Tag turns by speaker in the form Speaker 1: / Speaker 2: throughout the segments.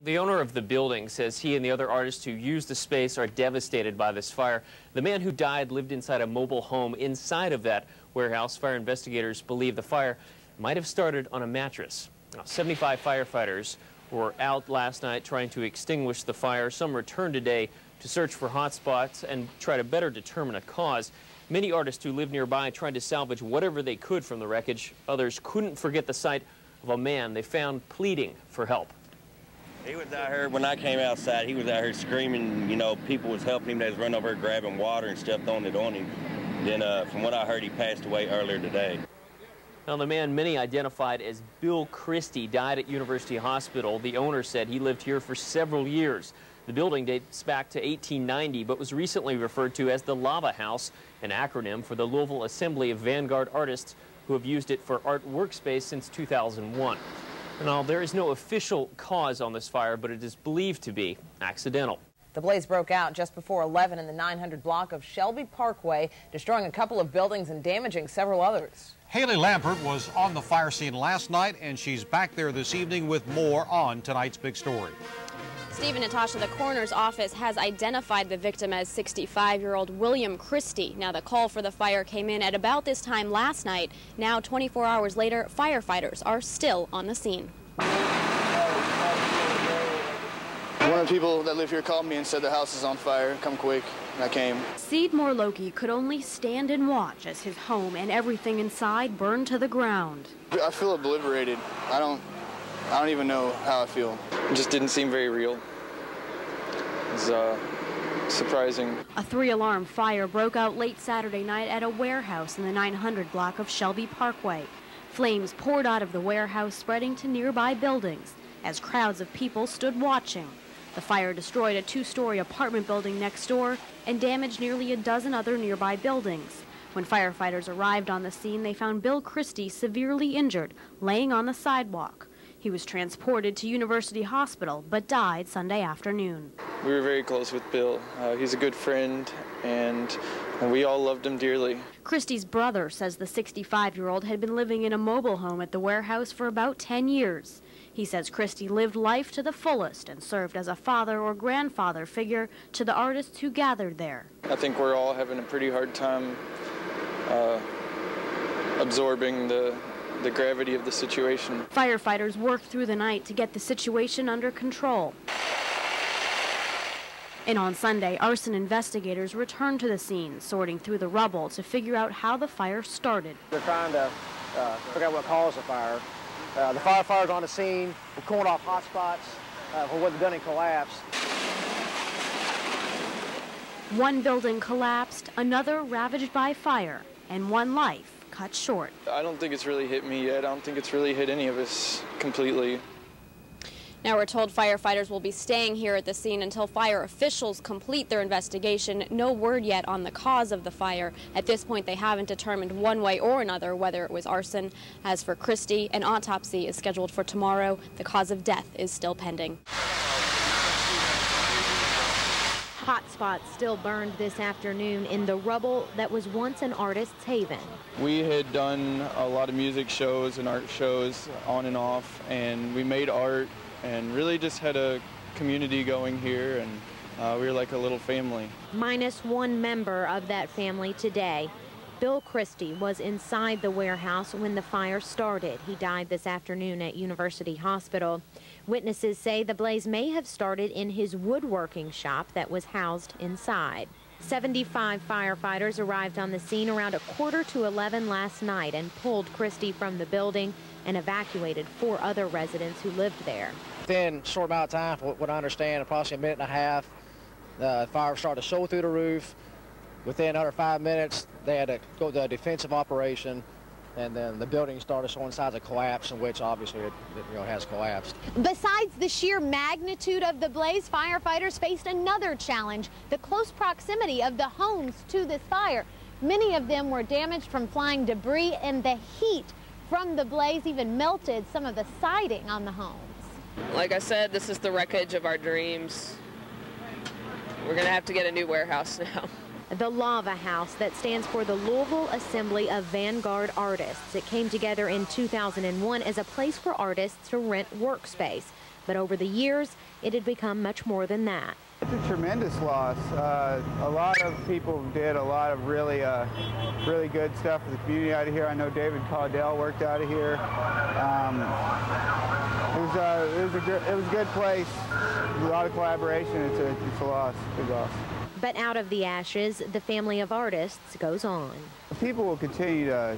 Speaker 1: The owner of the building says he and the other artists who use the space are devastated by this fire. The man who died lived inside a mobile home inside of that warehouse. Fire investigators believe the fire might have started on a mattress. Now, 75 firefighters were out last night trying to extinguish the fire. Some returned today to search for hot spots and try to better determine a cause. Many artists who live nearby tried to salvage whatever they could from the wreckage. Others couldn't forget the sight of a man they found pleading for help.
Speaker 2: He was out here, when I came outside, he was out here screaming, you know, people was helping him. They was running over here grabbing water and stuff, throwing it on him. Then from what I heard, he passed away earlier today.
Speaker 1: Now, the man many identified as Bill Christie died at University Hospital. The owner said he lived here for several years. The building dates back to 1890, but was recently referred to as the Lava House, an acronym for the Louisville Assembly of Vanguard Artists, who have used it for art workspace since 2001. Now, there is no official cause on this fire, but it is believed to be accidental.
Speaker 3: The blaze broke out just before 11 in the 900 block of Shelby Parkway, destroying a couple of buildings and damaging several others.
Speaker 4: Haley Lampert was on the fire scene last night, and she's back there this evening with more on tonight's big story.
Speaker 5: Steve and Natasha, the coroner's office has identified the victim as 65-year-old William Christie. Now, the call for the fire came in at about this time last night. Now, 24 hours later, firefighters are still on the scene.
Speaker 6: One of the people that live here called me and said the house is on fire. Come quick. And I came.
Speaker 5: Seedmore Loki could only stand and watch as his home and everything inside burned to the ground.
Speaker 6: I feel obliterated. I don't even know how I feel.
Speaker 7: It just didn't seem very real. It was surprising.
Speaker 5: A 3-alarm fire broke out late Saturday night at a warehouse in the 900 block of Shelby Parkway. Flames poured out of the warehouse, spreading to nearby buildings as crowds of people stood watching. The fire destroyed a 2-story apartment building next door and damaged nearly a dozen other nearby buildings. When firefighters arrived on the scene, they found Bill Christie severely injured, laying on the sidewalk. He was transported to University Hospital, but died Sunday afternoon.
Speaker 7: We were very close with Bill. He's a good friend, and we all loved him dearly.
Speaker 5: Christie's brother says the 65-year-old had been living in a mobile home at the warehouse for about 10 years. He says Christie lived life to the fullest and served as a father or grandfather figure to the artists who gathered there.
Speaker 7: I think we're all having a pretty hard time absorbing the gravity of the situation.
Speaker 5: Firefighters worked through the night to get the situation under control. And on Sunday, arson investigators returned to the scene, sorting through the rubble to figure out how the fire started.
Speaker 8: They're trying to figure out what caused the fire. The firefighters on the scene were calling off hot spots for where the building collapsed.
Speaker 5: One building collapsed, another ravaged by fire, and one life cut short.
Speaker 7: I don't think it's really hit me yet. I don't think it's really hit any of us completely.
Speaker 5: Now, we're told firefighters will be staying here at the scene until fire officials complete their investigation. No word yet on the cause of the fire. At this point, they haven't determined one way or another whether it was arson. As for Christie, an autopsy is scheduled for tomorrow. The cause of death is still pending.
Speaker 9: Hot spots still burned this afternoon in the rubble that was once an artist's haven.
Speaker 7: We had done a lot of music shows and art shows on and off, and we made art and really just had a community going here, and we were like a little family.
Speaker 9: Minus one member of that family today. Bill Christie was inside the warehouse when the fire started. He died this afternoon at University Hospital. Witnesses say the blaze may have started in his woodworking shop that was housed inside. 75 firefighters arrived on the scene around 11:45 last night and pulled Christie from the building and evacuated 4 other residents who lived there.
Speaker 8: Within a short amount of time, from what I understand, approximately a minute and a half, the fire started to show through the roof. Within another 5 minutes, they had to go to a defensive operation, and then the building started showing signs of collapse, in which obviously it has collapsed.
Speaker 10: Besides the sheer magnitude of the blaze, firefighters faced another challenge: the close proximity of the homes to this fire. Many of them were damaged from flying debris, and the heat from the blaze even melted some of the siding on the homes.
Speaker 11: Like I said, this is the wreckage of our dreams. We're going to have to get a new warehouse now.
Speaker 9: The Lava House, that stands for the Louisville Assembly of Vanguard Artists. It came together in 2001 as a place for artists to rent workspace. But over the years, it had become much more than that.
Speaker 12: It's a tremendous loss. A lot of people did a lot of really good stuff for the community out of here. I know David Caudell worked out of here. It was a good place. A lot of collaboration. It's a loss, big loss.
Speaker 9: But out of the ashes, the family of artists goes on.
Speaker 12: People will continue to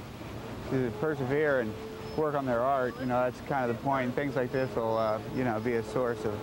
Speaker 12: persevere and work on their art. You know, that's kind of the point. And things like this will, you know, be a source of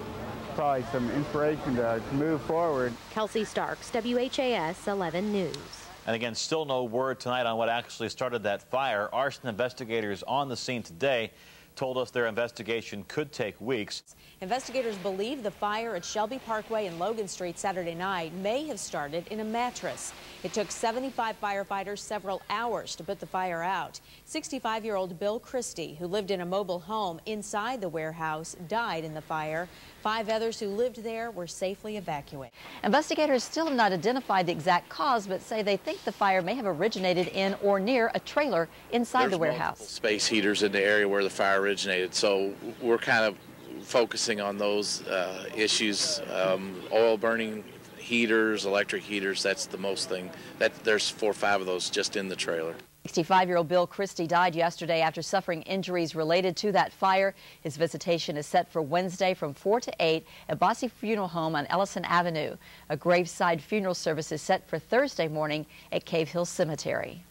Speaker 12: probably some inspiration to move forward.
Speaker 9: Kelsey Starks, WHAS 11 News.
Speaker 13: And again, still no word tonight on what actually started that fire. Arson investigators on the scene today told us their investigation could take weeks.
Speaker 14: Investigators believe the fire at Shelby Parkway and Logan Street Saturday night may have started in a mattress. It took 75 firefighters several hours to put the fire out. 65-year-old Bill Christie, who lived in a mobile home inside the warehouse, died in the fire. 5 others who lived there were safely evacuated.
Speaker 15: Investigators still have not identified the exact cause, but say they think the fire may have originated in or near a trailer inside the warehouse.
Speaker 16: Space heaters in the area where the fire originated, so we're kind of focusing on those issues. Oil burning heaters, electric heaters, that's the most thing. There's 4 or 5 of those just in the trailer.
Speaker 15: 65-year-old Bill Christie died yesterday after suffering injuries related to that fire. His visitation is set for Wednesday from 4 to 8 at Bosse Funeral Home on Ellison Avenue. A graveside funeral service is set for Thursday morning at Cave Hill Cemetery.